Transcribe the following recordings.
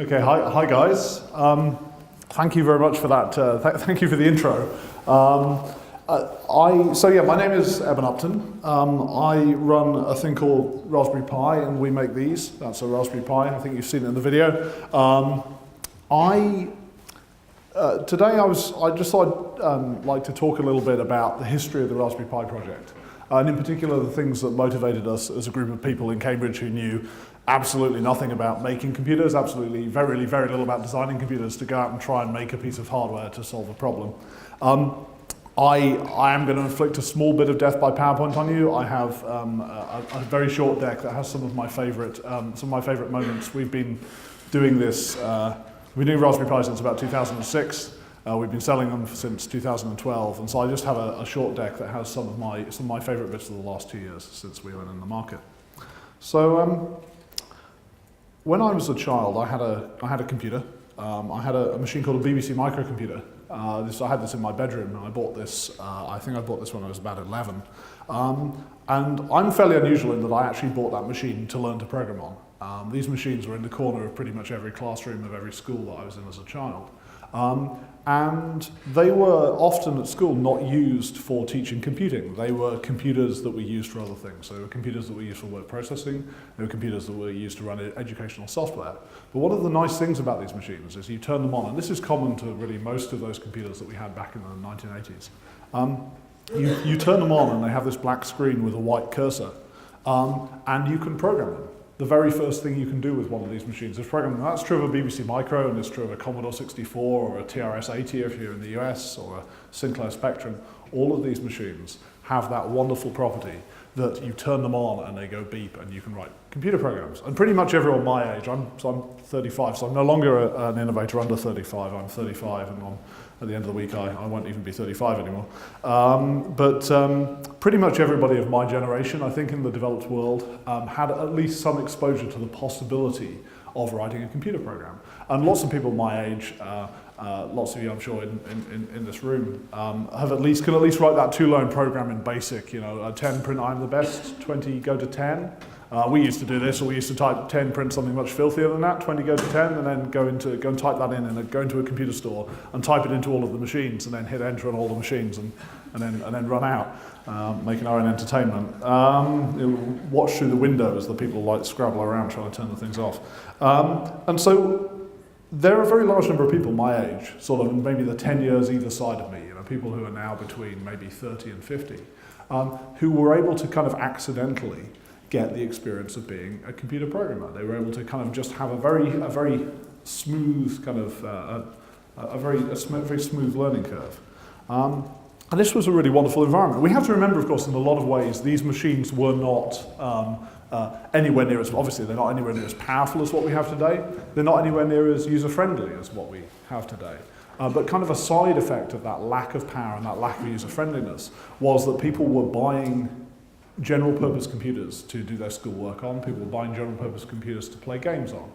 Okay, hi guys. Thank you very much for that. Thank you for the intro. My name is Eben Upton. I run a thing called Raspberry Pi, and we make these. That's a Raspberry Pi. I think you've seen it in the video. Today I just thought I'd like to talk a little bit about the history of the Raspberry Pi project, and in particular the things that motivated us as a group of people in Cambridge who knew absolutely nothing about making computers, absolutely very little about designing computers, to go out and try and make a piece of hardware to solve a problem. I am going to inflict a small bit of death by PowerPoint on you. I have a very short deck that has some of my favorite moments. We've been doing this. We've been doing Raspberry Pi since about 2006. We've been selling them since 2012, and so I just have a short deck that has some of my favorite bits of the last 2 years since we went in the market. So when I was a child, I had a computer. I had a machine called a BBC microcomputer. I had this in my bedroom, and I bought this. I think I bought this when I was about 11. And I'm fairly unusual in that I actually bought that machine to learn to program on. These machines were in the corner of pretty much every classroom of every school that I was in as a child. And they were often at school not used for teaching computing. They were computers that were used for other things. So they were computers that were used for word processing. They were computers that were used to run educational software. But one of the nice things about these machines is you turn them on, and this is common to really most of those computers that we had back in the 1980s. You turn them on and they have this black screen with a white cursor, and you can program them. The very first thing you can do with one of these machines is program them. That's true of a BBC Micro, and it's true of a Commodore 64 or a TRS-80 if you're in the US, or a Sinclair Spectrum. All of these machines have that wonderful property that you turn them on and they go beep and you can write computer programs. And pretty much everyone my age, I'm 35, so I'm no longer an innovator under 35. I'm 35, and at the end of the week I won't even be 35 anymore. Pretty much everybody of my generation, I think in the developed world, had at least some exposure to the possibility of writing a computer program. And lots of people my age, lots of you I'm sure in this room, can at least write that two-line program in BASIC. 10 print I'm the best, 20 go to 10. We used to do this, or we used to type 10 print something much filthier than that, 20 go to 10, and then go and type that in, and then go into a computer store and type it into all of the machines, and then hit enter on all the machines, and then run out, making our own entertainment. Watch through the window as the people like scrabble around trying to turn the things off. And so there are a very large number of people my age, sort of maybe the 10 years either side of me, people who are now between maybe 30 and 50, who were able to kind of accidentally get the experience of being a computer programmer. They were able to kind of just have a very smooth kind of a very smooth learning curve. And this was a really wonderful environment. We have to remember, of course, in a lot of ways, these machines were not anywhere near as, obviously they're not anywhere near as powerful as what we have today. They're not anywhere near as user-friendly as what we have today. But kind of a side effect of that lack of power and that lack of user-friendliness was that people were buying general-purpose computers to do their schoolwork on. People were buying general-purpose computers to play games on.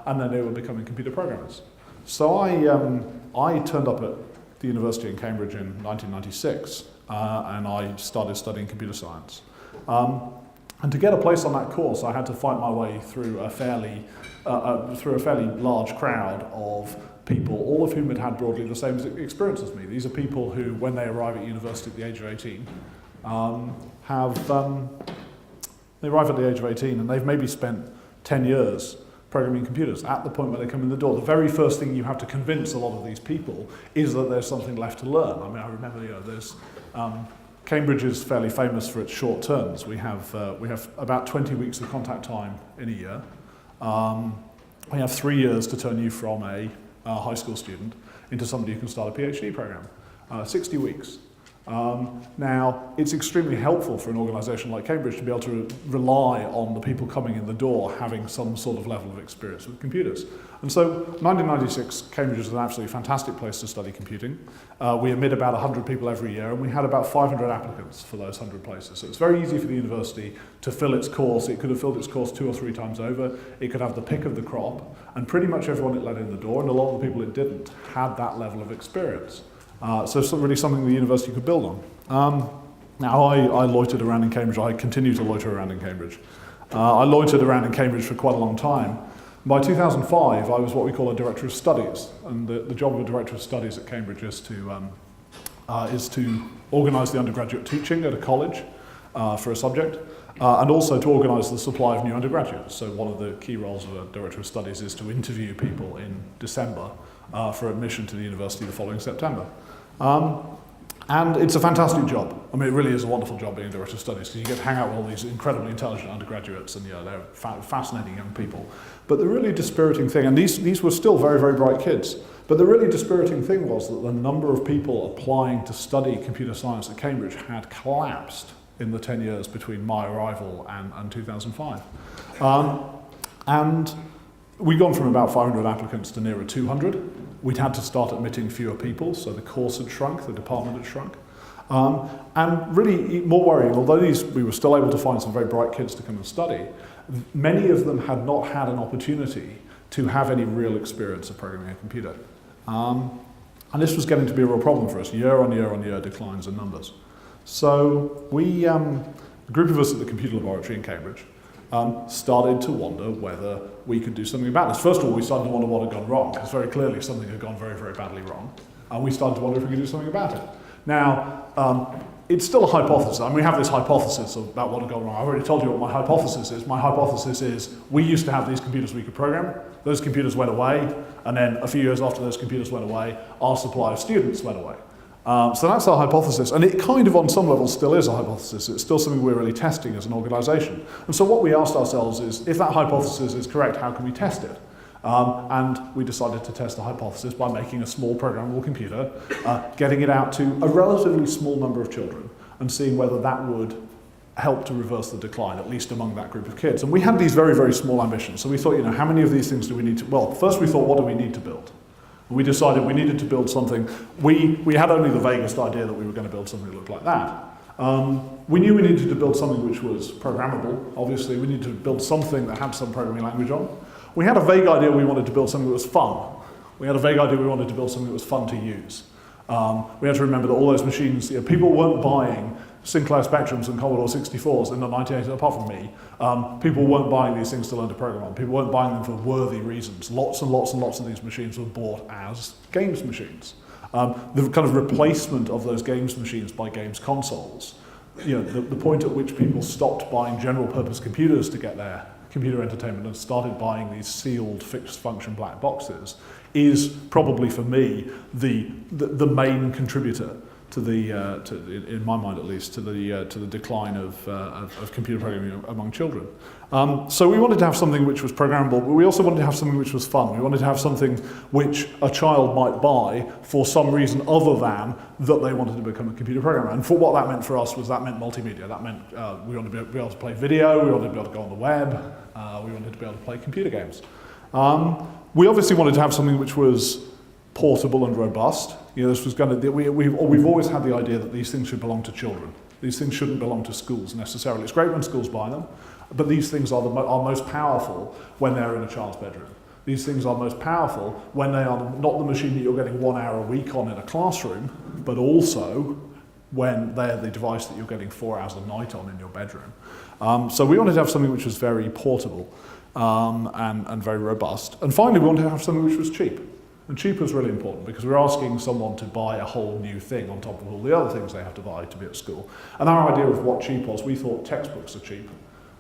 And then they were becoming computer programmers. So I turned up at the university in Cambridge in 1996, and I started studying computer science. And to get a place on that course, I had to fight my way through a fairly large crowd of people, all of whom had had broadly the same experience as me. These are people who, when they arrive at university at the age of 18, they arrive at the age of 18 and they've maybe spent 10 years programming computers. At the point where they come in the door, the very first thing you have to convince a lot of these people is that there's something left to learn. I mean, I remember, there's Cambridge is fairly famous for its short terms. We have about 20 weeks of contact time in a year. We have 3 years to turn you from a high school student into somebody who can start a PhD program. 60 weeks. Now, it's extremely helpful for an organisation like Cambridge to be able to rely on the people coming in the door having some sort of level of experience with computers. And so, 1996, Cambridge is an absolutely fantastic place to study computing. We admit about 100 people every year, and we had about 500 applicants for those 100 places. So it's very easy for the university to fill its course. It could have filled its course 2 or 3 times over. It could have the pick of the crop, and pretty much everyone it let in the door, and a lot of the people it didn't, had that level of experience. So it's really something the university could build on. Now, I loitered around in Cambridge. I continue to loiter around in Cambridge. I loitered around in Cambridge for quite a long time. By 2005, I was what we call a Director of Studies, and the job of a Director of Studies at Cambridge is to organise the undergraduate teaching at a college for a subject, and also to organise the supply of new undergraduates. So one of the key roles of a Director of Studies is to interview people in December for admission to the university the following September. And it's a fantastic job. I mean, it really is a wonderful job being a Director of Studies, because you get to hang out with all these incredibly intelligent undergraduates, and they're fascinating young people. But the really dispiriting thing, and these were still very, very bright kids, but the really dispiriting thing was that the number of people applying to study computer science at Cambridge had collapsed in the 10 years between my arrival and 2005. And we'd gone from about 500 applicants to nearer 200. We'd had to start admitting fewer people, so the course had shrunk, the department had shrunk. And really more worrying, although we were still able to find some very bright kids to come and study, many of them had not had an opportunity to have any real experience of programming a computer. And this was getting to be a real problem for us, year on year declines in numbers. So we, a group of us at the computer laboratory in Cambridge, started to wonder whether we could do something about this. First of all, we started to wonder what had gone wrong, because very clearly something had gone very, very badly wrong. And we started to wonder if we could do something about it. Now, it's still a hypothesis. I mean, we have this hypothesis about what had gone wrong. I've already told you what my hypothesis is. My hypothesis is we used to have these computers we could program. Those computers went away, and then a few years after those computers went away, our supply of students went away. So that's our hypothesis, and it kind of on some level still is a hypothesis. It's still something we're really testing as an organisation. And so what we asked ourselves is, if that hypothesis is correct, how can we test it? And we decided to test the hypothesis by making a small programmable computer, getting it out to a relatively small number of children, and seeing whether that would help to reverse the decline, at least among that group of kids. And we had these very, very small ambitions. So we thought, how many of these things do we need to... Well, first we thought, what do we need to build? We decided we needed to build something. We had only the vaguest idea that we were going to build something that looked like that. We knew we needed to build something which was programmable. Obviously, we needed to build something that had some programming language on. We had a vague idea we wanted to build something that was fun. We had a vague idea we wanted to build something that was fun to use. We had to remember that all those machines, people weren't buying Sinclair Spectrums and Commodore 64s in the 1980s, apart from me. People weren't buying these things to learn to program on. People weren't buying them for worthy reasons. Lots and lots and lots of these machines were bought as games machines. The kind of replacement of those games machines by games consoles, the point at which people stopped buying general purpose computers to get their computer entertainment and started buying these sealed fixed function black boxes is probably for me the main contributor to in my mind at least, to the decline of computer programming among children. So we wanted to have something which was programmable, but we also wanted to have something which was fun. We wanted to have something which a child might buy for some reason other than that they wanted to become a computer programmer. And for what that meant for us was that meant multimedia. That meant we wanted to be able to play video, we wanted to be able to go on the web, we wanted to be able to play computer games. We obviously wanted to have something which was portable and robust. This was going to. We've always had the idea that these things should belong to children. These things shouldn't belong to schools necessarily. It's great when schools buy them, but these things are are most powerful when they're in a child's bedroom. These things are most powerful when they are not the machine that you're getting 1 hour a week on in a classroom, but also when they're the device that you're getting 4 hours a night on in your bedroom. So we wanted to have something which was very portable and very robust. And finally, we wanted to have something which was cheap. And cheap was really important because we're asking someone to buy a whole new thing on top of all the other things they have to buy to be at school. And our idea of what cheap was, we thought textbooks are cheap.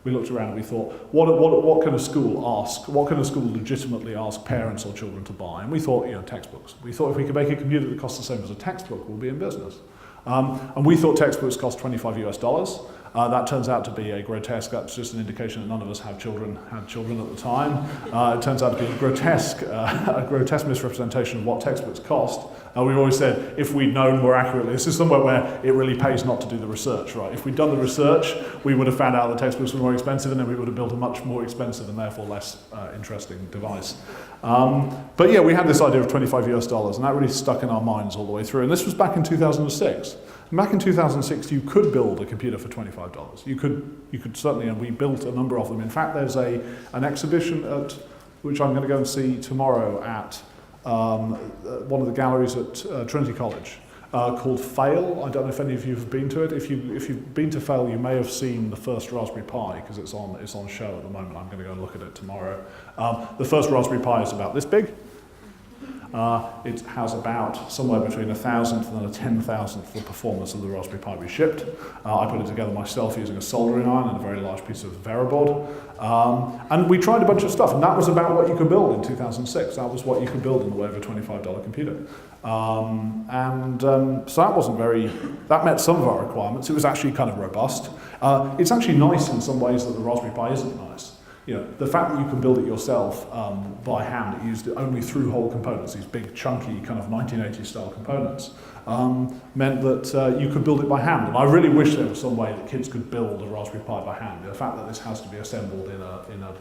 We looked around and we thought, what can a school ask? What can a school legitimately ask parents or children to buy? And we thought, textbooks. We thought if we could make a computer that costs the same as a textbook, we'll be in business. And we thought textbooks cost $25 US. That turns out to be a grotesque, that's just an indication that none of us had children at the time. It turns out to be a grotesque misrepresentation of what textbooks cost. We've always said, if we'd known more accurately, this is somewhere where it really pays not to do the research, right? If we'd done the research, we would have found out that textbooks were more expensive, and then we would have built a much more expensive and therefore less interesting device. But yeah, we had this idea of $25 US, and that really stuck in our minds all the way through. And this was back in 2006. And back in 2006, you could build a computer for $25. You could certainly, and we built a number of them. In fact, there's an exhibition which I'm going to go and see tomorrow at one of the galleries at Trinity College, called Fail. I don't know if any of you have been to it. If you've been to Fail, you may have seen the first Raspberry Pi, because it's on show at the moment. I'm going to go and look at it tomorrow. The first Raspberry Pi is about this big. It has about somewhere between 1,000th and a 10,000th the performance of the Raspberry Pi we shipped. I put it together myself using a soldering iron and a very large piece of Veriboard. And we tried a bunch of stuff, and that was about what you could build in 2006. That was what you could build in the way of a $25 computer. So that wasn't that met some of our requirements. It was actually kind of robust. It's actually nice in some ways that the Raspberry Pi isn't nice. You know, the fact that you can build it yourself by hand, it used only through-hole components, these big, chunky, kind of 1980s style components, meant that you could build it by hand. And I really wish there was some way that kids could build a Raspberry Pi by hand. The fact that this has to be assembled in a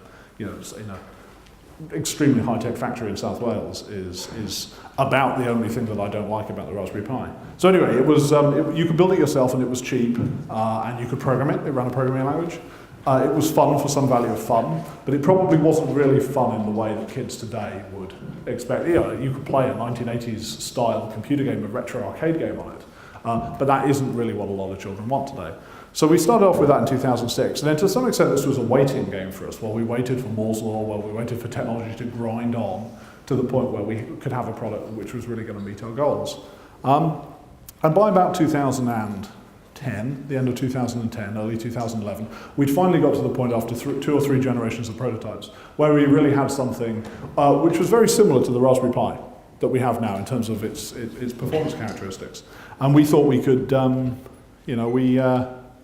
extremely high-tech factory in South Wales is about the only thing that I don't like about the Raspberry Pi. So anyway, it was you could build it yourself, and it was cheap, and you could program it. It ran a programming language. It was fun for some value of fun, but it probably wasn't really fun in the way that kids today would expect. You know, you could play a 1980s style computer game, a retro arcade game on it, but that isn't really what a lot of children want today. So we started off with that in 2006, and then to some extent this was a waiting game for us, while we waited for Moore's Law, while we waited for technology to grind on to the point where we could have a product which was really going to meet our goals. And by about 2010, the end of 2010, early 2011, we'd finally got to the point after 2 or 3 generations of prototypes where we really had something which was very similar to the Raspberry Pi that we have now in terms of its performance characteristics. And we thought we could,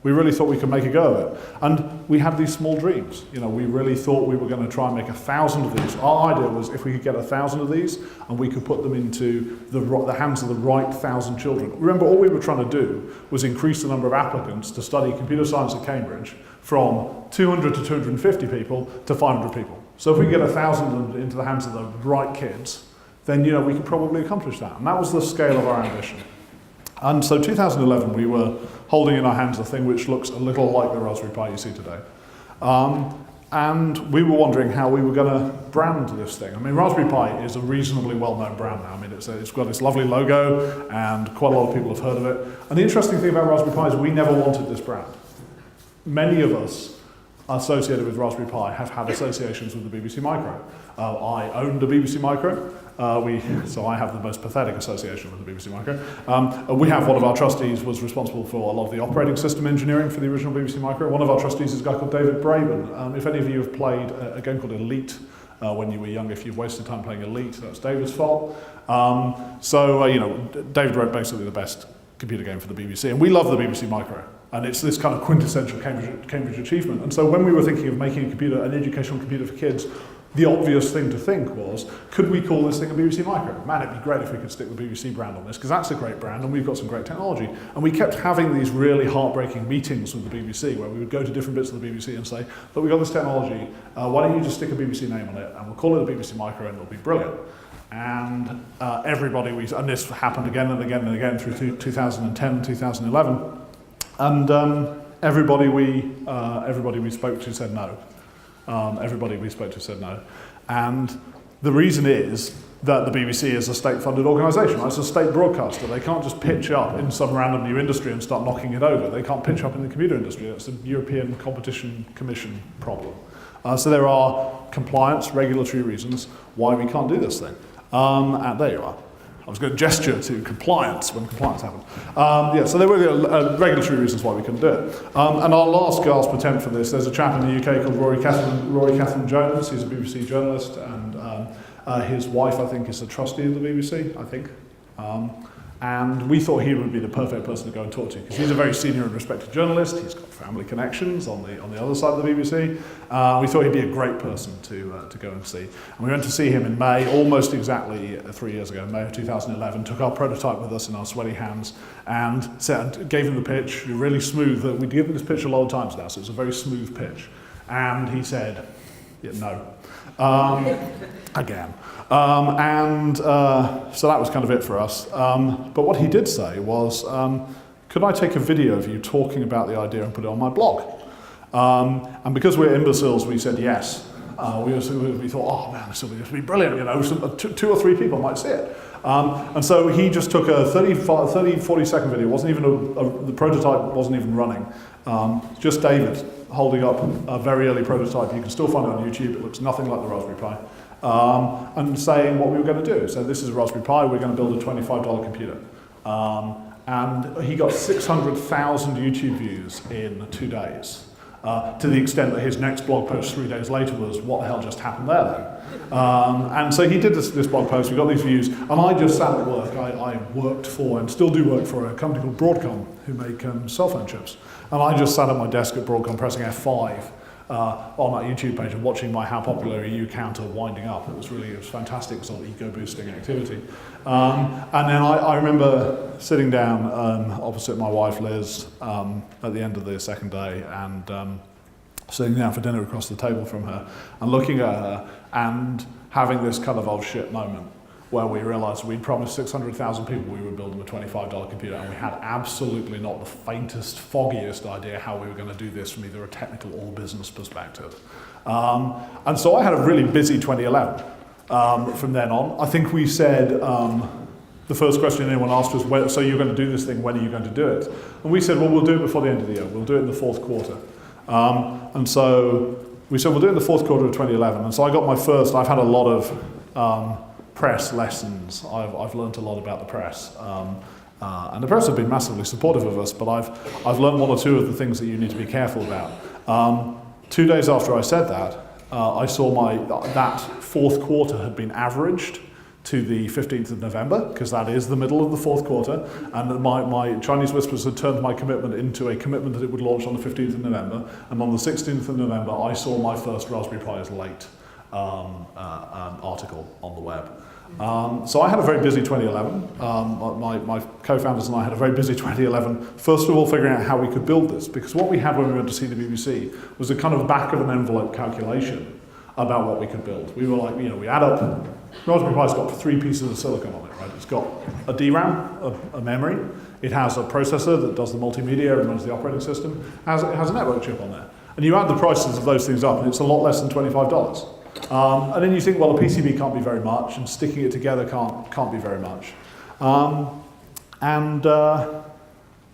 we really thought we could make a go of it. And we had these small dreams. You know, we really thought we were going to try and make 1,000 of these. Our idea was if we could get 1,000 of these and we could put them into the hands of the right 1,000 children. Remember, all we were trying to do was increase the number of applicants to study computer science at Cambridge from 200 to 250 people to 500 people. So if we get 1,000 into the hands of the right kids, then we could probably accomplish that. And that was the scale of our ambition. And so 2011, we were holding in our hands a thing which looks a little like the Raspberry Pi you see today. And we were wondering how we were going to brand this thing. I mean, Raspberry Pi is a reasonably well-known brand now. I mean, it's got this lovely logo, and quite a lot of people have heard of it. And the interesting thing about Raspberry Pi is we never wanted this brand. Many of us associated with Raspberry Pi have had associations with the BBC Micro. I owned a BBC Micro, so I have the most pathetic association with the BBC Micro. We have one of our trustees was responsible for a lot of the operating system engineering for the original BBC Micro. One of our trustees is a guy called David Braben. If any of you have played a game called Elite when you were young, if you've wasted time playing Elite, that's David's fault. David wrote basically the best computer game for the BBC, and we love the BBC Micro. And it's this kind of quintessential Cambridge achievement. And so when we were thinking of making an educational computer for kids, the obvious thing to think was, could we call this thing a BBC Micro? Man, it'd be great if we could stick the BBC brand on this, because that's a great brand and we've got some great technology. And we kept having these really heartbreaking meetings with the BBC where we would go to different bits of the BBC and say, look, we've got this technology, why don't you just stick a BBC name on it and we'll call it a BBC Micro and it'll be brilliant. And and this happened again and again and again through 2010, 2011. And everybody we spoke to said no. And the reason is that the BBC is a state-funded organisation. It's a state broadcaster. They can't just pitch up in some random new industry and start knocking it over. They can't pitch up in the computer industry. That's a European Competition Commission problem. So there are compliance, regulatory reasons why we can't do this thing. And there you are. I was going to gesture to compliance when compliance happened. So there were regulatory reasons why we couldn't do it. And our last gasp attempt for this, there's a chap in the UK called Rory Catherine Jones. He's a BBC journalist, and his wife, I think, is a trustee of the BBC, I think. And we thought he would be the perfect person to go and talk to, because he's a very senior and respected journalist. He's got family connections on the other side of the BBC. We thought he'd be a great person to go and see. And we went to see him in May, almost exactly 3 years ago, May of 2011, took our prototype with us in our sweaty hands, and gave him the pitch, really smooth. We'd given this pitch a lot of times now, so it's a very smooth pitch. And he said, no. Again. So that was kind of it for us. But what he did say was, could I take a video of you talking about the idea and put it on my blog? And because we're imbeciles, we said yes. we thought, oh man, this will be brilliant, you know, two or three people might see it. And so he just took a 40 second video. It wasn't even the prototype wasn't even running. Just David holding up a very early prototype. You can still find it on YouTube. It looks nothing like the Raspberry Pi. And saying what we were going to do. So this is a Raspberry Pi. We're going to build a $25 computer. And he got 600,000 YouTube views in 2 days. To the extent that his next blog post 3 days later was, what the hell just happened there then? And so he did this blog post, we got these views, and I just sat at work. I worked for, and still do work for, a company called Broadcom, who make cell phone chips. And I just sat at my desk at Broadcom pressing F5 on that YouTube page and watching my How Popular Are You counter winding up. It was fantastic sort of ego-boosting activity. And then I remember sitting down opposite my wife Liz at the end of the second day and sitting down for dinner across the table from her and looking at her and having this kind of oh shit moment where we realised we'd promised 600,000 people we would build them a $25 computer, and we had absolutely not the faintest, foggiest idea how we were going to do this from either a technical or business perspective. And so I had a really busy 2011 from then on. I think we said, the first question anyone asked was, so you're going to do this thing, when are you going to do it? And we said, well, we'll do it before the end of the year. We'll do it in the fourth quarter. And so we said, we'll do it in the fourth quarter of 2011. And so I got my first, I've had a lot of press lessons. I've learned a lot about the press. And the press have been massively supportive of us, but I've learned one or two of the things that you need to be careful about. 2 days after I said that, I saw that fourth quarter had been averaged to the 15th of November, because that is the middle of the fourth quarter, and my Chinese whispers had turned my commitment into a commitment that it would launch on the 15th of November, and on the 16th of November I saw my first Raspberry Pi is late article on the web. So I had a very busy 2011. My co-founders and I had a very busy 2011. First of all, figuring out how we could build this, because what we had when we went to see the BBC was a kind of back of an envelope calculation about what we could build. We were like, you know, we add up, Raspberry Pi's got 3 pieces of silicon on it, right? It's got a DRAM, a memory, it has a processor that does the multimedia and runs the operating system, it has a network chip on there. And you add the prices of those things up and it's a lot less than $25. And then you think, well, a PCB can't be very much, and sticking it together can't be very much. You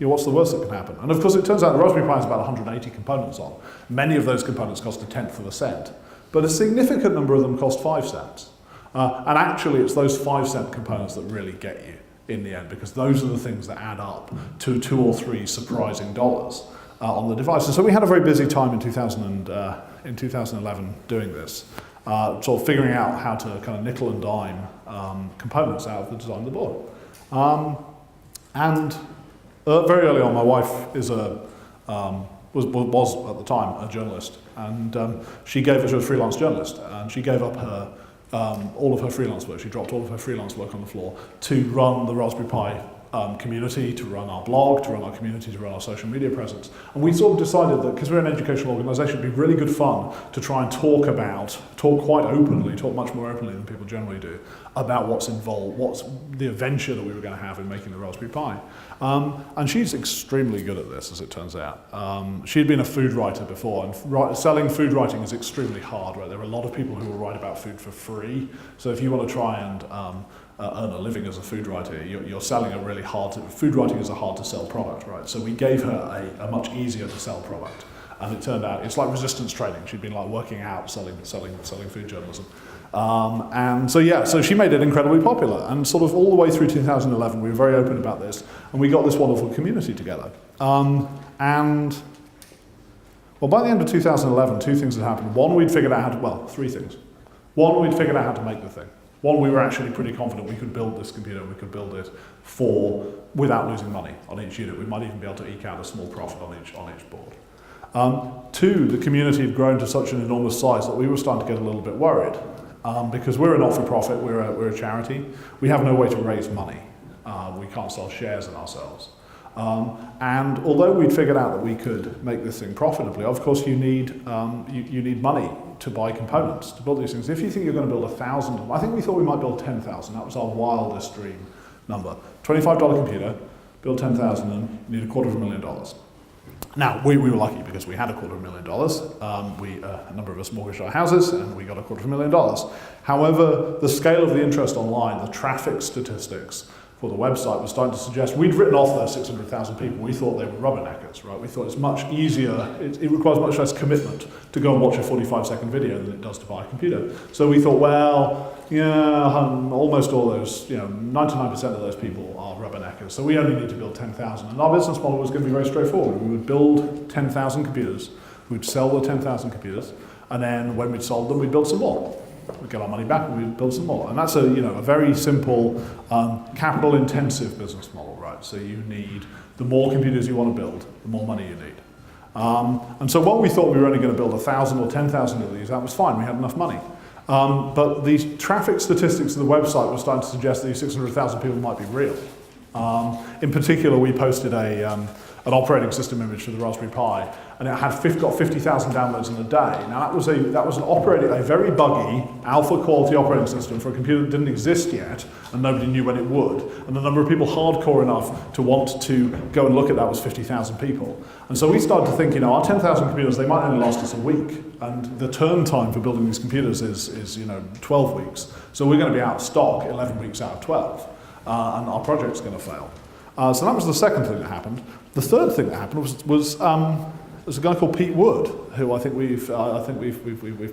know, what's the worst that can happen? And of course, it turns out the Raspberry Pi has about 180 components on. Many of those components cost a tenth of a cent, but a significant number of them cost 5 cents. And actually, it's those 5-cent components that really get you in the end, because those are the things that add up to 2 or 3 surprising dollars on the device. And so we had a very busy time in 2011 doing this. Sort of figuring out how to kind of nickel and dime components out of the design of the board. Very early on, my wife is was at the time a journalist, and she was a freelance journalist, and she gave up her all of her freelance work. She dropped all of her freelance work on the floor to run the Raspberry Pi community, to run our blog, to run our community, to run our social media presence. And we sort of decided that, because we're an educational organisation, it'd be really good fun to try and talk quite openly, talk much more openly than people generally do, about what's involved, what's the adventure that we were going to have in making the Raspberry Pi. And she's extremely good at this, as it turns out. She'd been a food writer before, and selling food writing is extremely hard, right? There are a lot of people who will write about food for free. So if you want to try and earn a living as a food writer, you're selling a really food writing is a hard to sell product, right? So we gave her a much easier to sell product. And it turned out, it's like resistance training. She'd been like working out, selling food journalism. And so she made it incredibly popular. And sort of all the way through 2011, we were very open about this. And we got this wonderful community together. Well, by the end of 2011, 2 things had happened. One, we'd figured out 3 things. One, we'd figured out how to make the thing. One, we were actually pretty confident we could build this computer, we could build it without losing money on each unit. We might even be able to eke out a small profit on each board. 2, the community had grown to such an enormous size that we were starting to get a little bit worried. Because we're a not-for-profit, we're a charity, we have no way to raise money. We can't sell shares in ourselves. And although we'd figured out that we could make this thing profitably, of course you need money to buy components, to build these things. If you think you're going to build 1,000, I think we thought we might build 10,000, that was our wildest dream number. $25 computer, build 10,000 and you need $250,000. Now, we were lucky because we had $250,000. A number of us mortgaged our houses and we got $250,000. However, the scale of the interest online, the traffic statistics for the website was starting to suggest we'd written off those 600,000 people. We thought they were rubberneckers, right? We thought it's much easier, it requires much less commitment to go and watch a 45-second video than it does to buy a computer. So we thought, well, yeah, almost all those, 99% of those people are rubberneckers. So we only need to build 10,000. And our business model was going to be very straightforward. We would build 10,000 computers, we'd sell the 10,000 computers, and then when we'd sold them, we'd build some more. We'd get our money back and we'd build some more. And that's a very simple, capital-intensive business model, right? So you need, the more computers you want to build, the more money you need. And so what we thought we were only going to build 1,000 or 10,000 of these, that was fine, we had enough money. But these traffic statistics of the website were starting to suggest that these 600,000 people might be real. In particular, we posted an operating system image for the Raspberry Pi, and it had got 50,000 downloads in a day. Now that was a very buggy, alpha quality operating system for a computer that didn't exist yet, and nobody knew when it would. And the number of people hardcore enough to want to go and look at that was 50,000 people. And so we started to think, our 10,000 computers, they might only last us a week, and the turn time for building these computers is 12 weeks. So we're going to be out of stock 11 weeks out of 12, and our project's going to fail. So that was the second thing that happened. The third thing that happened was there's a guy called Pete Wood, who I think we've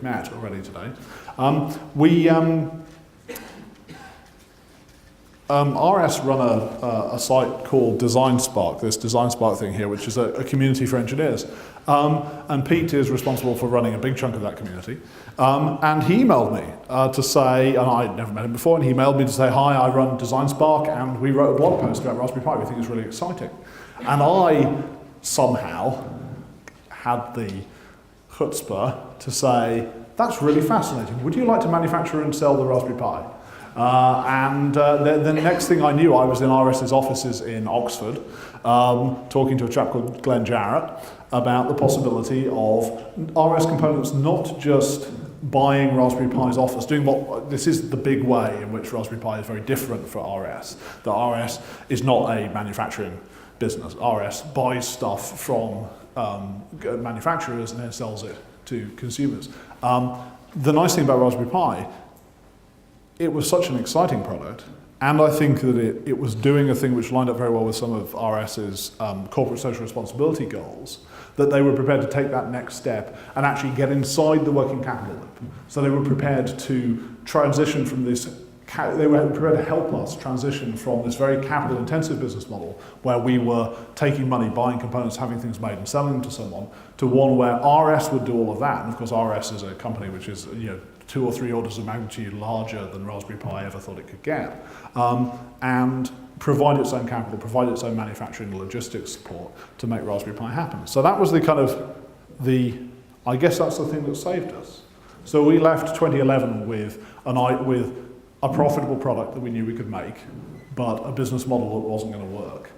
met already today. RS run a site called Design Spark, this Design Spark thing here, which is a community for engineers. And Pete is responsible for running a big chunk of that community. And he emailed me to say, and I'd never met him before, and he emailed me to say, hi, I run Design Spark, and we wrote a blog post about Raspberry Pi. We think it's really exciting. And I somehow had the chutzpah to say, that's really fascinating. Would you like to manufacture and sell the Raspberry Pi? The next thing I knew, I was in RS's offices in Oxford, talking to a chap called Glenn Jarrett about the possibility of RS components not just buying Raspberry Pis off us, this is the big way in which Raspberry Pi is very different for RS. The RS is not a manufacturing business. RS buys stuff from manufacturers and then sells it to consumers. The nice thing about Raspberry Pi, it was such an exciting product, and I think that it was doing a thing which lined up very well with some of RS's corporate social responsibility goals, that they were prepared to take that next step and actually get inside the working capital loop. So they were prepared to transition from this, they were prepared to help us transition from this very capital-intensive business model where we were taking money, buying components, having things made and selling them to someone, to one where RS would do all of that. And of course RS is a company which is 2 or 3 orders of magnitude larger than Raspberry Pi ever thought it could get, and provide its own capital, provide its own manufacturing and logistics support to make Raspberry Pi happen. So that was I guess that's the thing that saved us. So we left 2011 with a profitable product that we knew we could make, but a business model that wasn't going to work.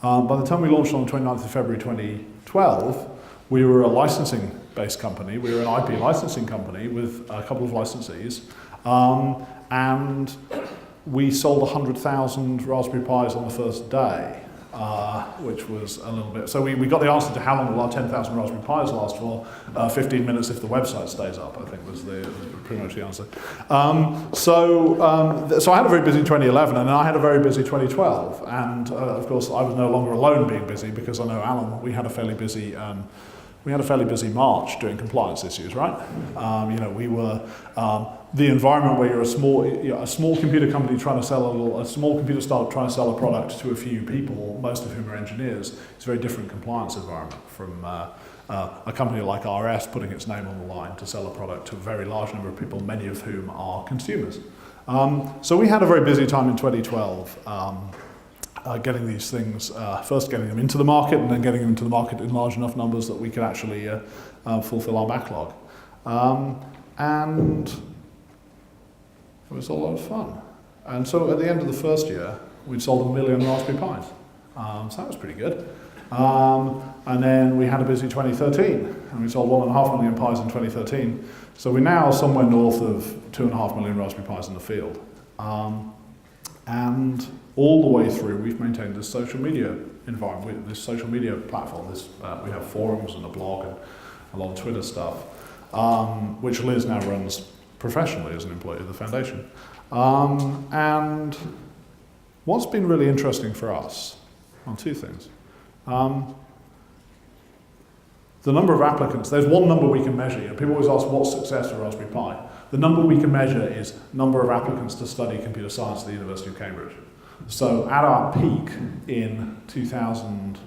By the time we launched on the 29th of February 2012, we were a licensing-based company. We were an IP licensing company with a couple of licensees, and we sold 100,000 Raspberry Pis on the first day, which was a little bit... So we got the answer to how long will our 10,000 Raspberry Pis last for. 15 minutes if the website stays up, I think was pretty much the answer. So I had a very busy 2011, and then I had a very busy 2012. And of course, I was no longer alone being busy, because I know Alan, we had a fairly busy March doing compliance issues, right? We were the environment where you're a small computer company trying to sell a small computer startup trying to sell a product to a few people, most of whom are engineers. It's a very different compliance environment from a company like RS putting its name on the line to sell a product to a very large number of people, many of whom are consumers. So we had a very busy time in 2012. Getting these things, first getting them into the market and then getting them into the market in large enough numbers that we could actually fulfill our backlog. And it was a lot of fun. And so at the end of the first year, we'd sold 1 million Raspberry Pis. So that was pretty good. And then we had a busy 2013, and we sold 1.5 million Pis in 2013. So we're now somewhere north of 2.5 million Raspberry Pis in the field. And all the way through, we've maintained this social media environment, this social media platform. We have forums and a blog and a lot of Twitter stuff, which Liz now runs professionally as an employee of the foundation. And what's been really interesting for us, well, two things. The number of applicants, there's one number we can measure. You know, people always ask what's success for Raspberry Pi. The number we can measure is number of applicants to study computer science at the University of Cambridge. So at our peak in 2000,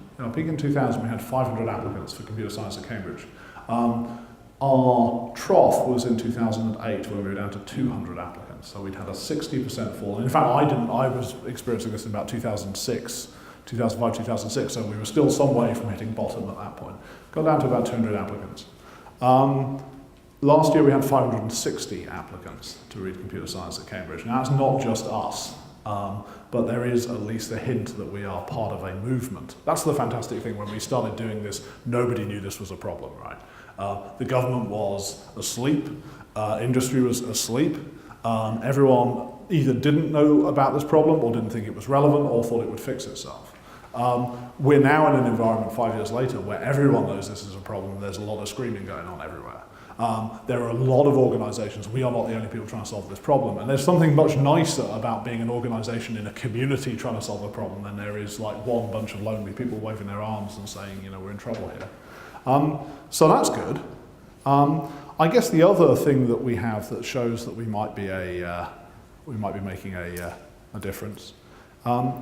we had 500 applicants for computer science at Cambridge. Our trough was in 2008 when we were down to 200 applicants. So we'd had a 60% fall. And in fact, I was experiencing this in about 2005, 2006, so we were still some way from hitting bottom at that point. Got down to about 200 applicants. Last year we had 560 applicants to read computer science at Cambridge. Now that's not just us, but there is at least a hint that we are part of a movement. That's the fantastic thing. When we started doing this, nobody knew this was a problem, right? The government was asleep, industry was asleep, everyone either didn't know about this problem or didn't think it was relevant or thought it would fix itself. We're now in an environment 5 years later where everyone knows this is a problem. There's a lot of screaming going on everywhere. There are a lot of organisations. We are not the only people trying to solve this problem. And there's something much nicer about being an organisation in a community trying to solve a problem than there is like one bunch of lonely people waving their arms and saying, you know, we're in trouble here. So that's good. I guess the other thing that we have that shows that we might be making a difference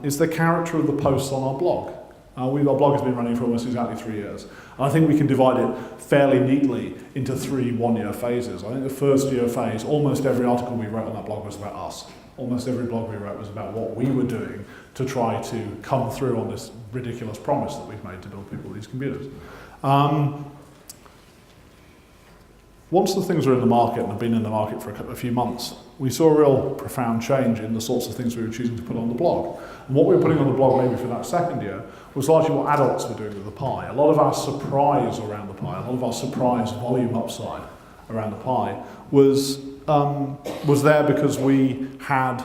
is the character of the posts on our blog. Our blog has been running for almost exactly 3 years. And I think we can divide it fairly neatly into 3 one-year phases. I think the first year phase, almost every article we wrote on that blog was about us. Almost every blog we wrote was about what we were doing to try to come through on this ridiculous promise that we've made to build people these computers. Once the things were in the market and have been in the market for a few months, we saw a real profound change in the sorts of things we were choosing to put on the blog. And what we were putting on the blog maybe for that second year was largely what adults were doing with the Pi. A lot of our surprise around the Pi, a lot of our surprise volume upside around the Pi was there because we had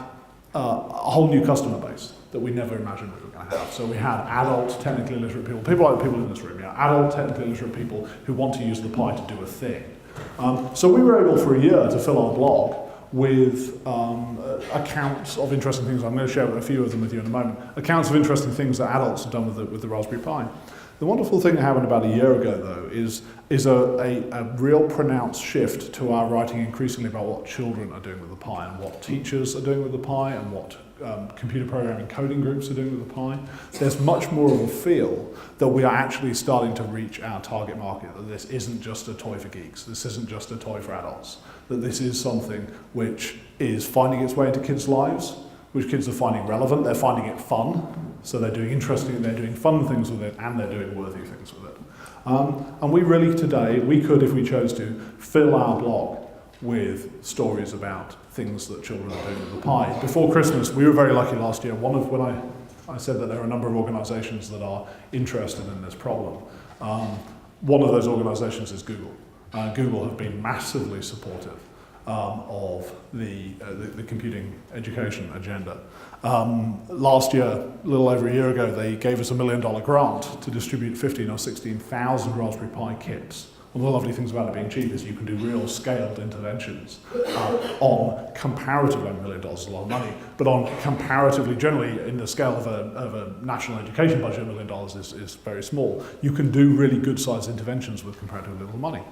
a whole new customer base that we never imagined we were going to have. So we had adult, technically literate people like the people in this room, adult, technically literate people who want to use the Pi to do a thing. So we were able for a year to fill our blog with accounts of interesting things. I'm going to share a few of them with you in a moment. Accounts of interesting things that adults have done with the Raspberry Pi. The wonderful thing that happened about a year ago, though, is a real pronounced shift to our writing increasingly about what children are doing with the Pi and what teachers are doing with the Pi and what computer programming coding groups are doing with the Pi. There's much more of a feel that we are actually starting to reach our target market, that this isn't just a toy for geeks, this isn't just a toy for adults, that this is something which is finding its way into kids' lives, which kids are finding relevant, they're finding it fun, so they're doing interesting, they're doing fun things with it, and they're doing worthy things with it. And we really today, we could, if we chose to, fill our blog with stories about things that children are doing with the Pi. Before Christmas, we were very lucky last year. When I said that there are a number of organisations that are interested in this problem, one of those organisations is Google. Google have been massively supportive of the computing education agenda. Last year, a little over a year ago, they gave us $1 million grant to distribute 15 or 16,000 Raspberry Pi kits. One of the lovely things about it being cheap is you can do real scaled interventions on comparatively, $1 million is a lot of money, but on comparatively, generally in the scale of a national education budget, $1 million is very small. You can do really good sized interventions with comparatively little money.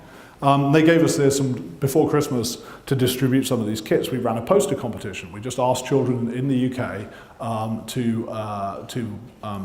They gave us this before Christmas to distribute some of these kits. We ran a poster competition. We just asked children in the UK to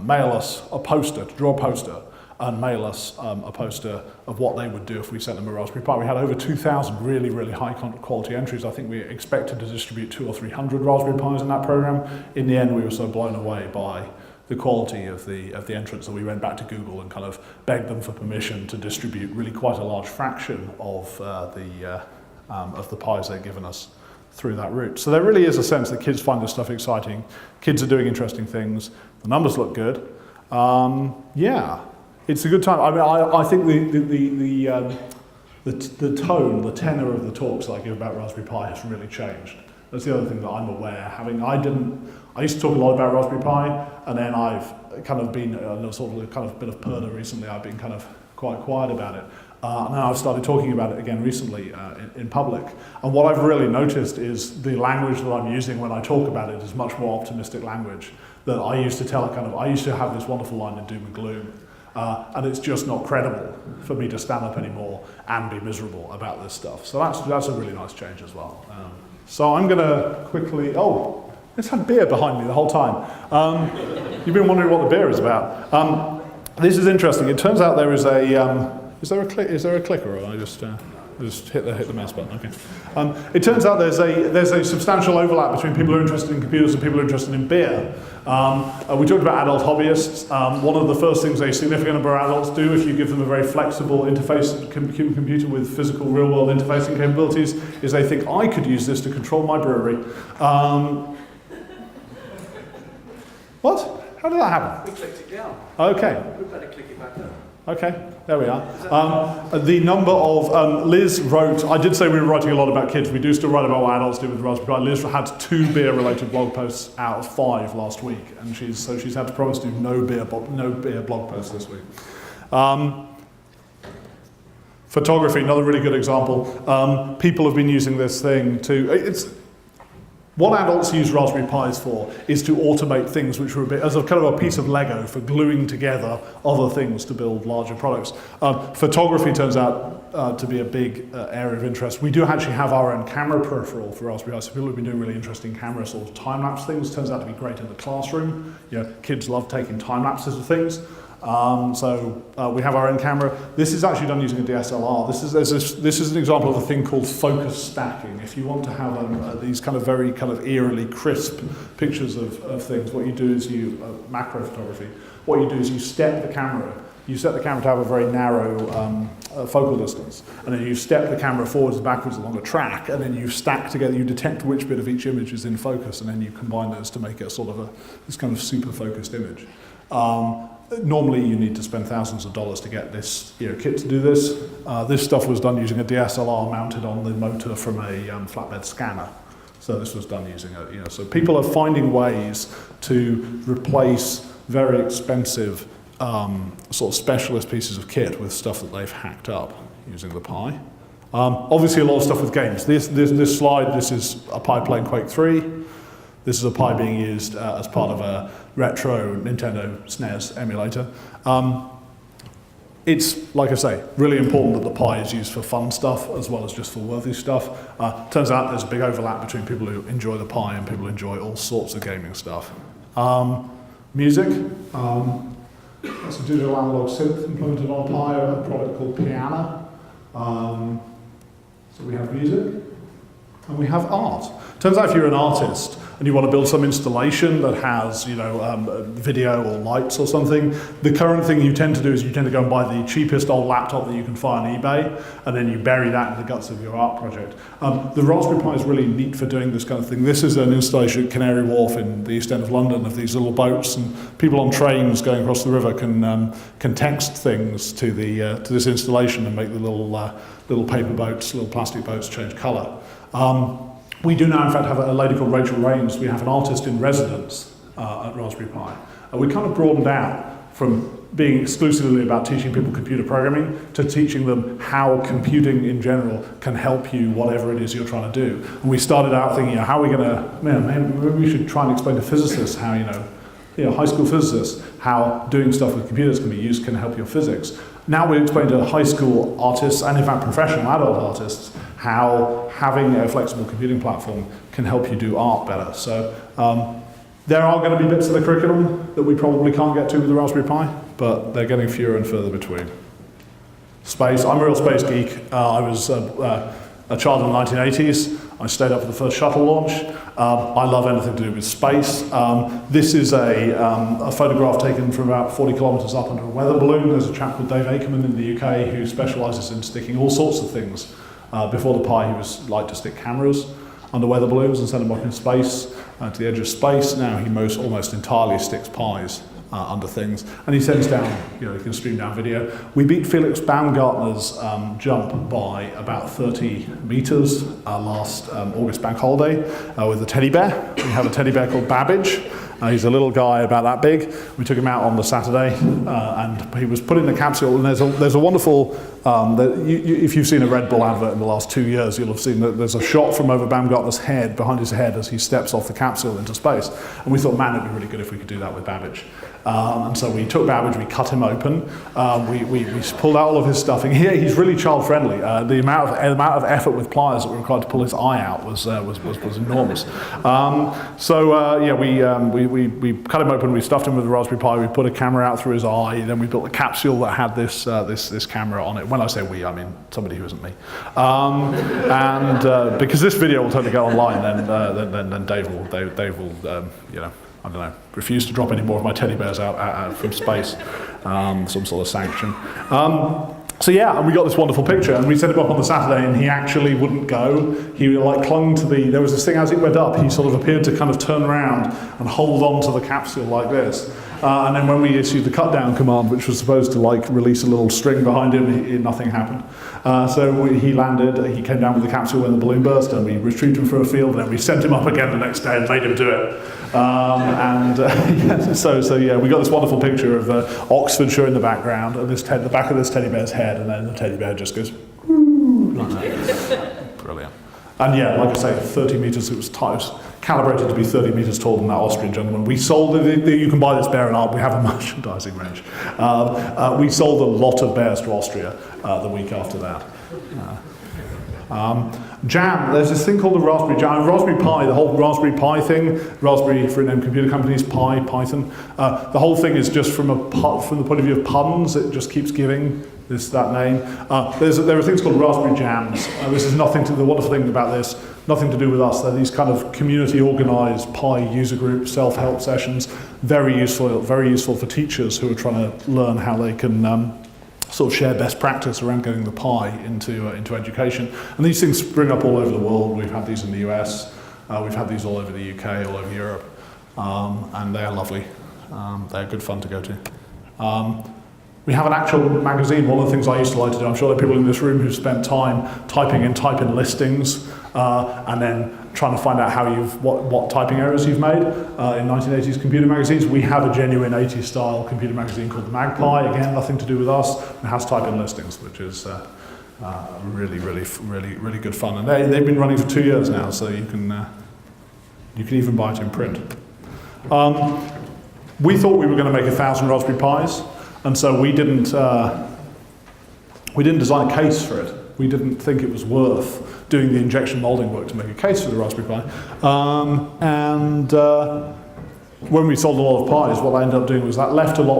mail us a poster, to draw a poster, and mail us a poster of what they would do if we sent them a Raspberry Pi. We had over 2,000 really, really high quality entries. I think we expected to distribute 200 or 300 Raspberry Pis in that program. In the end, we were so blown away by the quality of the entrants that we went back to Google and kind of begged them for permission to distribute really quite a large fraction of the Pis they'd given us through that route. So there really is a sense that kids find this stuff exciting. Kids are doing interesting things. The numbers look good. Yeah. It's a good time. I mean, I think the tone, the tenor of the talks that I give about Raspberry Pi has really changed. That's the other thing that I'm aware. I used to talk a lot about Raspberry Pi, and then I've kind of been sort of a kind of bit of perder recently. I've been kind of quite quiet about it. Now I've started talking about it again recently in public. And what I've really noticed is the language that I'm using when I talk about it is much more optimistic language that I used to tell. I used to have this wonderful line in doom and gloom. And it's just not credible for me to stand up anymore and be miserable about this stuff. So that's a really nice change as well. So I'm going to quickly, it's had beer behind me the whole time. You've been wondering what the beer is about. This is interesting. It turns out there is is there a clicker, or I just hit the mouse button? Okay. It turns out there's a substantial overlap between people who are interested in computers and people who are interested in beer. We talked about adult hobbyists. One of the first things a significant number of adults do, if you give them a very flexible interface computer with physical real-world interfacing capabilities, is they think, I could use this to control my brewery. What? How did that happen? We clicked it down. Okay. We better click it back up. Okay, there we are. The number of, Liz wrote, I did say we were writing a lot about kids. We do still write about what adults do with the Raspberry Pi. Liz had 2 beer-related blog posts out of 5 last week, and she's had to promise to do no beer blog posts this week. Photography, another really good example. People have been using this thing what adults use Raspberry Pis for is to automate things which are a bit, as a kind of a piece of Lego for gluing together other things to build larger products. Photography turns out to be a big area of interest. We do actually have our own camera peripheral for Raspberry Pi, so people have been doing really interesting camera sort of time-lapse things. Turns out to be great in the classroom. Kids love taking time-lapses of things. We have our own camera. This is actually done using a DSLR. This is an example of a thing called focus stacking. If you want to have these kind of very kind of eerily crisp pictures of things, what you do is macro photography. What you do is you step the camera. You set the camera to have a very narrow focal distance, and then you step the camera forwards and backwards along a track, and then you stack together. You detect which bit of each image is in focus, and then you combine those to make it sort of this kind of super focused image. Normally you need to spend thousands of dollars to get this kit to do this. This stuff was done using a DSLR mounted on the motor from a flatbed scanner. So this was done using so people are finding ways to replace very expensive sort of specialist pieces of kit with stuff that they've hacked up using the Pi. Obviously a lot of stuff with games. This slide, this is a Pi playing Quake 3. This is a Pi being used as part of a retro Nintendo SNES emulator. It's, like I say, really important that the Pi is used for fun stuff as well as just for worthy stuff. Turns out there's a big overlap between people who enjoy the Pi and people who enjoy all sorts of gaming stuff. Music. That's a digital analog synth implemented on Pi, a product called Piano. So we have music, and we have art. Turns out if you're an artist and you want to build some installation that has, video or lights or something, the current thing you tend to do is you tend to go and buy the cheapest old laptop that you can find on eBay, and then you bury that in the guts of your art project. The Raspberry Pi is really neat for doing this kind of thing. This is an installation at Canary Wharf in the East End of London of these little boats, and people on trains going across the river can text things to this installation and make the little paper boats, little plastic boats change colour. We do now, in fact, have a lady called Rachel Rains. We have an artist in residence at Raspberry Pi. We kind of broadened out from being exclusively about teaching people computer programming to teaching them how computing in general can help you, whatever it is you're trying to do. And we started out thinking, how are we going to, maybe we should try and explain to physicists how, high school physicists, how doing stuff with computers can help your physics. Now we explain to high school artists, and in fact professional adult artists, how having a flexible computing platform can help you do art better. So there are going to be bits of the curriculum that we probably can't get to with the Raspberry Pi, but they're getting fewer and further between. Space, I'm a real space geek. I was a child in the 1980s. I stayed up for the first shuttle launch. I love anything to do with space. This is a photograph taken from about 40 kilometres up under a weather balloon. There's a chap called Dave Akerman in the UK who specialises in sticking all sorts of things. Before the Pi, he was like to stick cameras under weather balloons and send them up in space to the edge of space. Now he almost entirely sticks Pis under things, and he sends down, you can stream down video. We beat Felix Baumgartner's jump by about 30 meters last August bank holiday with a teddy bear. We have a teddy bear called Babbage. He's a little guy about that big. We took him out on the Saturday, and he was put in the capsule. And there's a wonderful, if you've seen a Red Bull advert in the last 2 years, you'll have seen that there's a shot from over Baumgartner's head, behind his head, as he steps off the capsule into space. And we thought, man, it'd be really good if we could do that with Babbage. And so we took Babbage, we cut him open, we pulled out all of his stuffing. Here, he's really child-friendly. The amount of effort with pliers that were required to pull his eye out was enormous. We cut him open, we stuffed him with a Raspberry Pi, we put a camera out through his eye, then we built a capsule that had this camera on it. When I say we, I mean somebody who isn't me. Because this video will totally go online, then Dave will I don't know, refuse to drop any more of my teddy bears out from space, some sort of sanction. And we got this wonderful picture, and we set him up on the Saturday, and he actually wouldn't go. He clung to there was this thing as it went up, he sort of appeared to kind of turn around and hold on to the capsule like this. And then when we issued the cut down command, which was supposed to release a little string behind him, nothing happened. He landed, he came down with the capsule when the balloon burst, and we retrieved him from a field, and then we sent him up again the next day and made him do it. We got this wonderful picture of Oxfordshire in the background, and the back of this teddy bear's head, and then the teddy bear just goes, woo, like that. Brilliant. And like I say, 30 meters, it was calibrated to be 30 meters taller than that Austrian gentleman. We sold you can buy this bear in art, we have a merchandising range. We sold a lot of bears to Austria the week after that. Jam, there's this thing called the Raspberry Jam. Raspberry Pi, the whole Raspberry Pi thing, Raspberry for named computer companies, Pi, Python. The whole thing is just from the point of view of puns, it just keeps giving that name. There are things called Raspberry Jams. This is the wonderful thing about this, nothing to do with us. They're these kind of community organized Pi user group self-help sessions, very useful for teachers who are trying to learn how they can sort of share best practice around getting the Pi into education. And these things spring up all over the world. We've had these in the US, we've had these all over the UK, all over Europe, and they're lovely. They're good fun to go to. We have an actual magazine. One of the things I used to like to do, I'm sure there are people in this room who spent time typing in type-in listings and then trying to find out what typing errors you've made. In 1980s computer magazines, we have a genuine 80s style computer magazine called the Magpie. Again, nothing to do with us. It has type-in listings, which is really good fun. And they've been running for 2 years now, so you can even buy it in print. We thought we were going to make 1,000 Raspberry Pis, and so we didn't design a case for it. We didn't think it was worth doing the injection molding work to make a case for the Raspberry Pi. When we sold a lot of Pis, what I ended up doing was that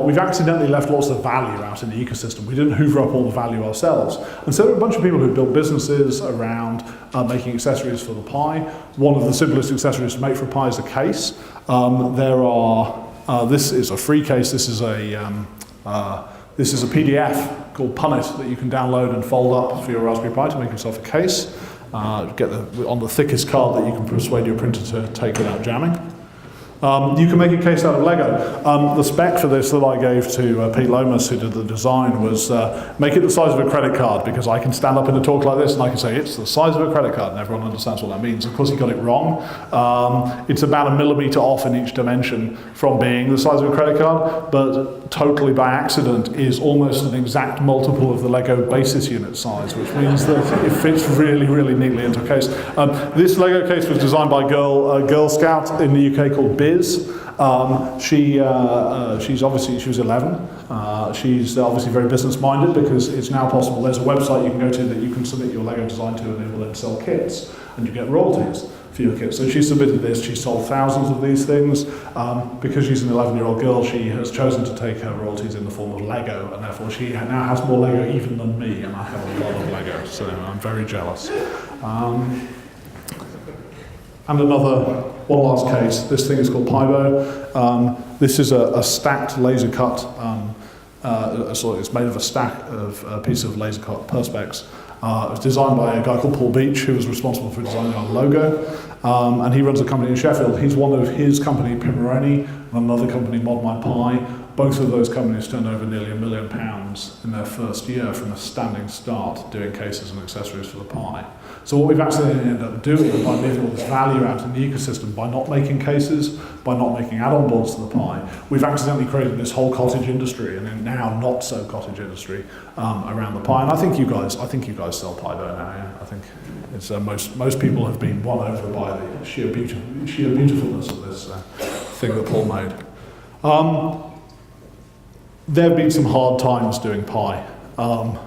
we've accidentally left lots of value out in the ecosystem. We didn't hoover up all the value ourselves. And so there are a bunch of people who built businesses around making accessories for the Pi. One of the simplest accessories to make for a Pi is a case. This is a free case. This is a PDF called Punnit that you can download and fold up for your Raspberry Pi to make yourself a case. Get on the thickest card that you can persuade your printer to take without jamming. You can make a case out of Lego. The spec for this that I gave to Pete Lomas, who did the design, was make it the size of a credit card, because I can stand up in a talk like this and I can say it's the size of a credit card, and everyone understands what that means. Of course, he got it wrong. It's about 1 millimeter off in each dimension from being the size of a credit card, but totally by accident is almost an exact multiple of the Lego basis unit size, which means that it fits really, really neatly into a case. This Lego case was designed by a Girl Scout in the UK called Biz. She was 11. She's obviously very business minded, because it's now possible. There's a website you can go to that you can submit your Lego design to, and it will then sell kits, and you get royalties for your kits. So she submitted this. She sold thousands of these things. Because she's an 11-year-old girl, she has chosen to take her royalties in the form of Lego, and therefore she now has more Lego even than me, and I have a lot of Lego, so I'm very jealous. And one last case. This thing is called Pybo. This is a stacked laser cut. It's made of a stack of a piece of laser cut perspex. It was designed by a guy called Paul Beach, who was responsible for designing our logo. and he runs a company in Sheffield. He's one of his company, Pimoroni, and another company, Mod My Pi. Both of those companies turned over nearly £1 million in their first year from a standing start doing cases and accessories for the Pi. So what we've actually ended up doing by moving all this value out in the ecosystem, by not making cases, by not making add-on boards to the Pi, we've accidentally created this whole cottage industry, and then now not so cottage industry around the Pi. And I think you guys sell Pi there now. Yeah? I think it's most people have been won over by the sheer beautifulness of this thing that Paul made. There have been some hard times doing Pi. I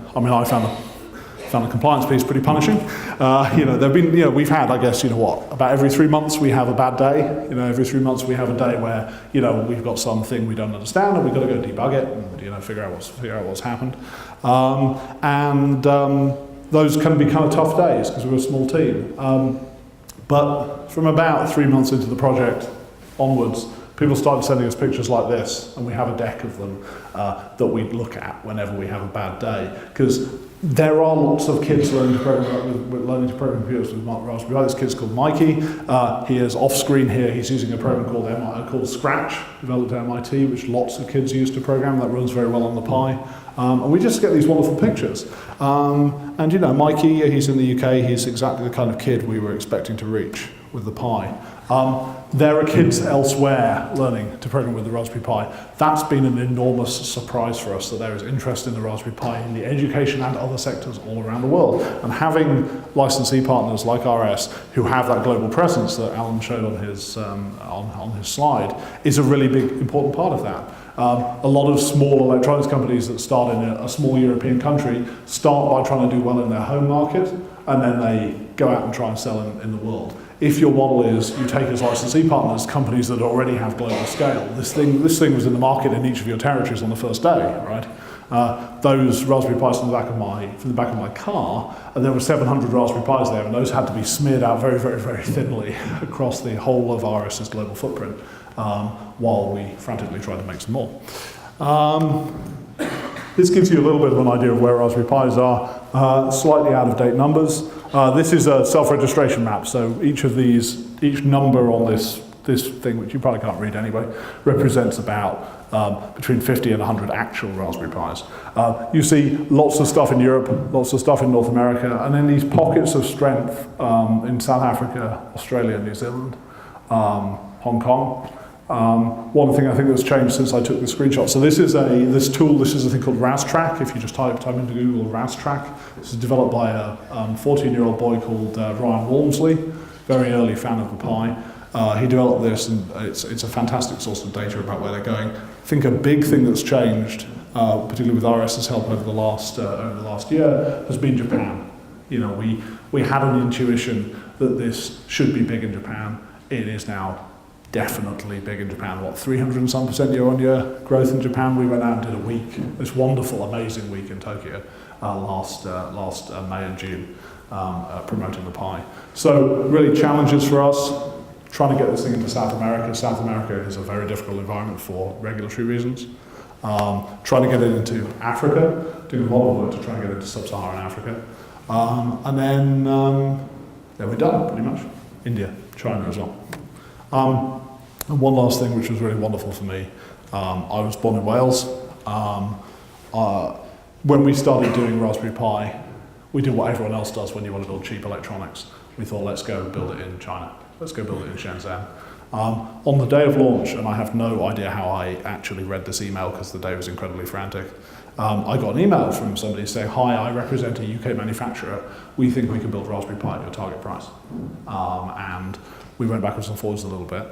found the compliance piece pretty punishing. There've been, we've had, I guess, about every 3 months we have a bad day. Every 3 months we have a day where, we've got something we don't understand and we've got to go debug it and, figure out what's happened. Those can be kind of tough days because we're a small team. But from about 3 months into the project onwards, people started sending us pictures like this, and we have a deck of them that we look at whenever we have a bad day. Because there are lots of kids learning to program computers with Raspberry Pi. This kid's called Mikey. He is off screen here. He's using a program called Scratch, developed at MIT, which lots of kids use to program. That runs very well on the Pi. And we just get these wonderful pictures. Mikey, he's in the UK. He's exactly the kind of kid we were expecting to reach with the Pi. There are kids elsewhere learning to program with the Raspberry Pi. That's been an enormous surprise for us, that there is interest in the Raspberry Pi in the education and other sectors all around the world. And having licensee partners like RS who have that global presence that Alan showed on his slide is a really big, important part of that. A lot of small electronics companies that start in a small European country start by trying to do well in their home market, and then they go out and try and sell in the world. If your model is you take as licensee partners companies that already have global scale, this thing was in the market in each of your territories on the first day, right? Those Raspberry Pis from the back of my car, and there were 700 Raspberry Pis there, and those had to be smeared out very, very, very thinly across the whole of RS's global footprint, while we frantically tried to make some more. This gives you a little bit of an idea of where Raspberry Pis are. Slightly out of date numbers. This is a self-registration map, so each number on this thing, which you probably can't read anyway, represents about between 50 and 100 actual Raspberry Pis. You see lots of stuff in Europe, lots of stuff in North America, and then these pockets of strength in South Africa, Australia, New Zealand, Hong Kong. One thing I think that's changed since I took the screenshot. So this is a thing called RasTrack. If you just type into Google RasTrack, this is developed by a 14-year-old boy called Ryan Walmsley, very early fan of the Pi. He developed this, and it's a fantastic source of data about where they're going. I think a big thing that's changed, particularly with RS's help over the last year, has been Japan. We had an intuition that this should be big in Japan. It is now definitely big in Japan. 300 and some % year-on-year growth in Japan. We went out and did a week, this wonderful, amazing week in Tokyo last May and June, promoting the Pi. So really challenges for us, trying to get this thing into South America. South America is a very difficult environment for regulatory reasons. Trying to get it into Africa, doing a lot of work to try and get it into sub-Saharan Africa. And then we're done, pretty much. India, China as well. And one last thing which was really wonderful for me, I was born in Wales. When we started doing Raspberry Pi, we did what everyone else does when you want to build cheap electronics. We thought, let's go build it in China. Let's go build it in Shenzhen. On the day of launch, and I have no idea how I actually read this email because the day was incredibly frantic, I got an email from somebody saying, hi, I represent a UK manufacturer. We think we can build Raspberry Pi at your target price. And we went backwards and forwards a little bit.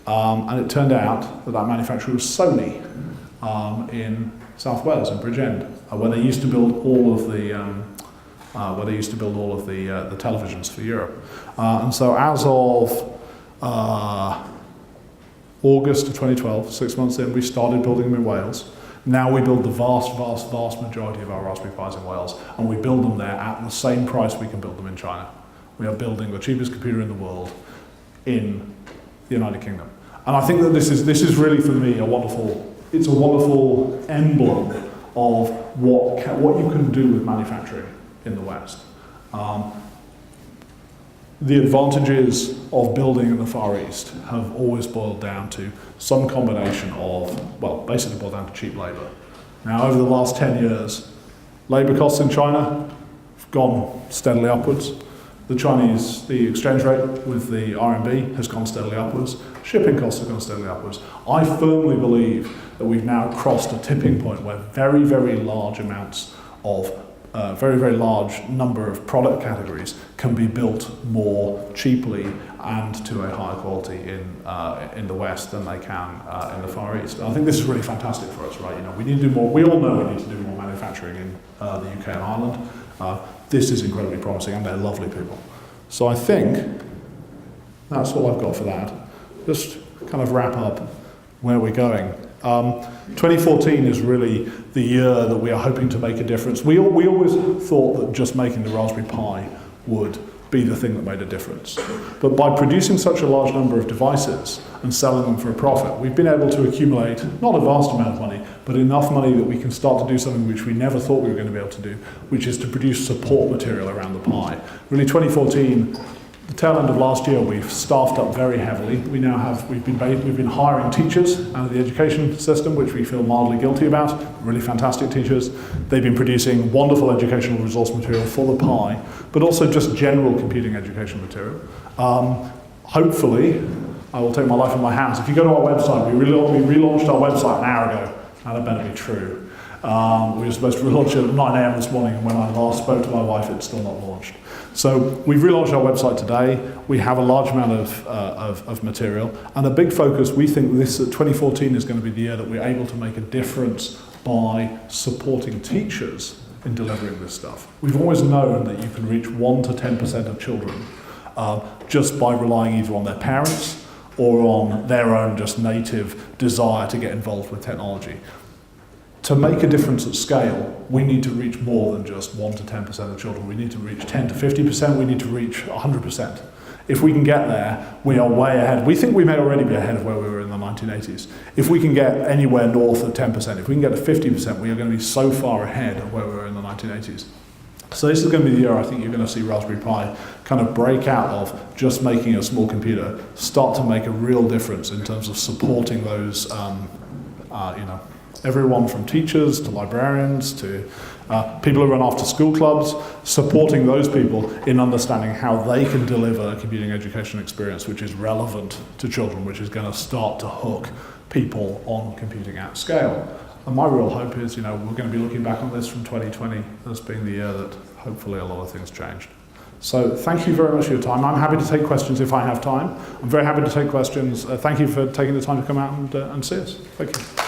And it turned out that manufacturer was Sony in South Wales, in Bridgend, where they used to build all of the televisions for Europe. And so as of August of 2012, 6 months in, we started building them in Wales. Now we build the vast, vast, vast majority of our Raspberry Pis in Wales, and we build them there at the same price we can build them in China. We are building the cheapest computer in the world in the United Kingdom. And I think that this is really, for me, a wonderful emblem of what you can do with manufacturing in the West. the advantages of building in the Far East have always boiled down to some combination of, well, basically boiled down to cheap labour. Now, over the last 10 years, labour costs in China have gone steadily upwards. The exchange rate with the RMB has gone steadily upwards. Shipping costs have gone steadily upwards. I firmly believe that we've now crossed a tipping point where very, very large amounts of very, very large number of product categories can be built more cheaply and to a higher quality in the West than they can in the Far East. And I think this is really fantastic for us, right? You know, we need to do more. We all know we need to do more manufacturing in the UK and Ireland. This is incredibly promising, and they're lovely people. So I think that's all I've got for that. Just kind of wrap up where we're going. 2014 is really the year that we are hoping to make a difference. We always thought that just making the Raspberry Pi would be the thing that made a difference. But by producing such a large number of devices and selling them for a profit, we've been able to accumulate not a vast amount of money, but enough money that we can start to do something which we never thought we were going to be able to do, which is to produce support material around the Pi. Really, 2014, the tail end of last year, we've staffed up very heavily. We've been hiring teachers out of the education system, which we feel mildly guilty about. Really fantastic teachers. They've been producing wonderful educational resource material for the Pi, but also just general computing education material. Hopefully, I will take my life in my hands. If you go to our website, we relaunched our website an hour ago. Now that better be true. We were supposed to relaunch it at 9 a.m. this morning, and when I last spoke to my wife, it's still not launched. So we've relaunched our website today. We have a large amount of material, and a big focus. We think this 2014 is going to be the year that we're able to make a difference by supporting teachers in delivering this stuff. We've always known that you can reach 1 to 10% of children just by relying either on their parents or on their own just native desire to get involved with technology. To make a difference at scale, we need to reach more than just 1 to 10% of children. We need to reach 10 to 50%, we need to reach 100%. If we can get there, we are way ahead. We think we may already be ahead of where we were in the 1980s. If we can get anywhere north of 10%, if we can get to 50%, we are going to be so far ahead of where we were in the 1980s. So this is going to be the year I think you're going to see Raspberry Pi kind of break out of just making a small computer, start to make a real difference in terms of supporting those, everyone from teachers to librarians to people who run after school clubs, supporting those people in understanding how they can deliver a computing education experience which is relevant to children, which is going to start to hook people on computing at scale. And my real hope is, we're going to be looking back on this from 2020 as being the year that hopefully a lot of things changed. So thank you very much for your time. I'm happy to take questions if I have time. I'm very happy to take questions. Thank you for taking the time to come out and see us. Thank you.